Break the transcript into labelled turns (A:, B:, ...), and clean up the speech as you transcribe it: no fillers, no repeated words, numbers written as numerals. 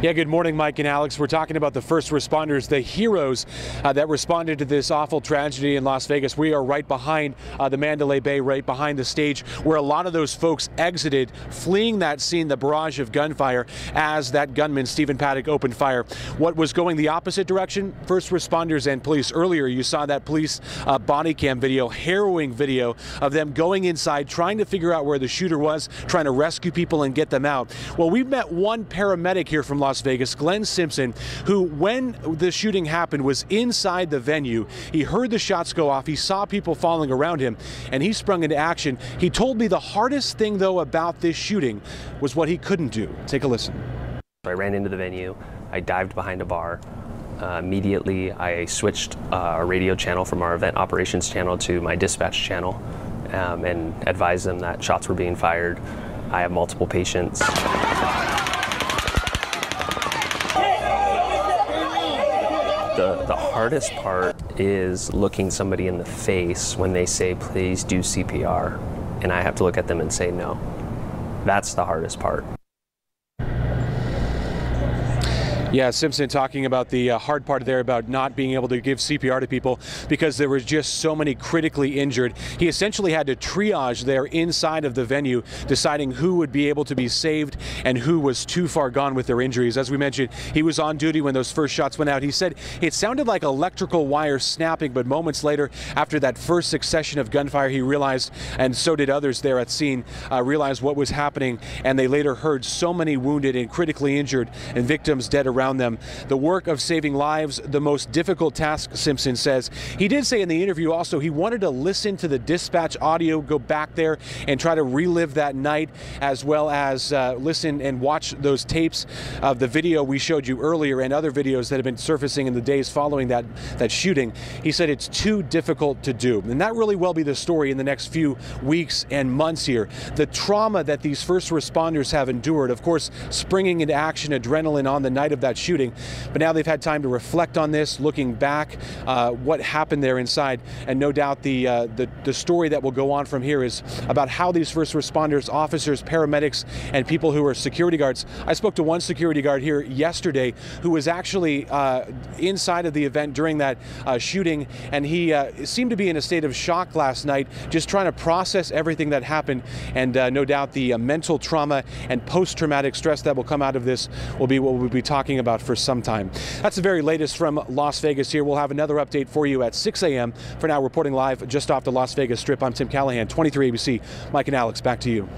A: Yeah, good morning, Mike and Alex. We're talking about the first responders, the heroes that responded to this awful tragedy in Las Vegas. We are right behind the Mandalay Bay, right behind the stage where a lot of those folks exited, fleeing that scene, the barrage of gunfire, as that gunman, Stephen Paddock, opened fire. What was going the opposite direction? First responders and police. Earlier, you saw that police body cam video, harrowing video of them going inside, trying to figure out where the shooter was, trying to rescue people and get them out. Well, we've met one paramedic here from Las Vegas, Glenn Simpson, who, when the shooting happened, was inside the venue. He heard the shots go off. He saw people falling around him, and he sprung into action. He told me the hardest thing, though, about this shooting was what he couldn't do. Take a listen.
B: I ran into the venue. I dived behind a bar. Immediately, I switched our radio channel from our event operations channel to my dispatch channel and advised them that shots were being fired. I have multiple patients. The hardest part is looking somebody in the face when they say, please do CPR, and I have to look at them and say no. That's the hardest part.
A: Yeah, Simpson talking about the hard part there about not being able to give CPR to people because there were just so many critically injured. He essentially had to triage there inside of the venue, deciding who would be able to be saved and who was too far gone with their injuries. As we mentioned, he was on duty when those first shots went out. He said it sounded like electrical wires snapping, but moments later, after that first succession of gunfire, he realized, and so did others there at scene, realized what was happening, and they later heard so many wounded and critically injured and victims dead around them. The work of saving lives, the most difficult task, Simpson says. He did say in the interview also he wanted to listen to the dispatch audio, go back there and try to relive that night, as well as listen and watch those tapes of the video we showed you earlier and other videos that have been surfacing in the days following that shooting. He said it's too difficult to do. And that really will be the story in the next few weeks and months here. The trauma that these first responders have endured, of course, springing into action, adrenaline on the night of that shooting, but now they've had time to reflect on this, looking back what happened there inside, and no doubt the story that will go on from here is about how these first responders, officers, paramedics, and people who are security guards. I spoke to one security guard here yesterday who was actually inside of the event during that shooting, and he seemed to be in a state of shock last night, just trying to process everything that happened, and no doubt the mental trauma and post-traumatic stress that will come out of this will be what we'll be talking about for some time. That's the very latest from Las Vegas here. We'll have another update for you at 6 a.m. For now, reporting live just off the Las Vegas Strip, I'm Tim Callahan, 23 ABC. Mike and Alex, back to you.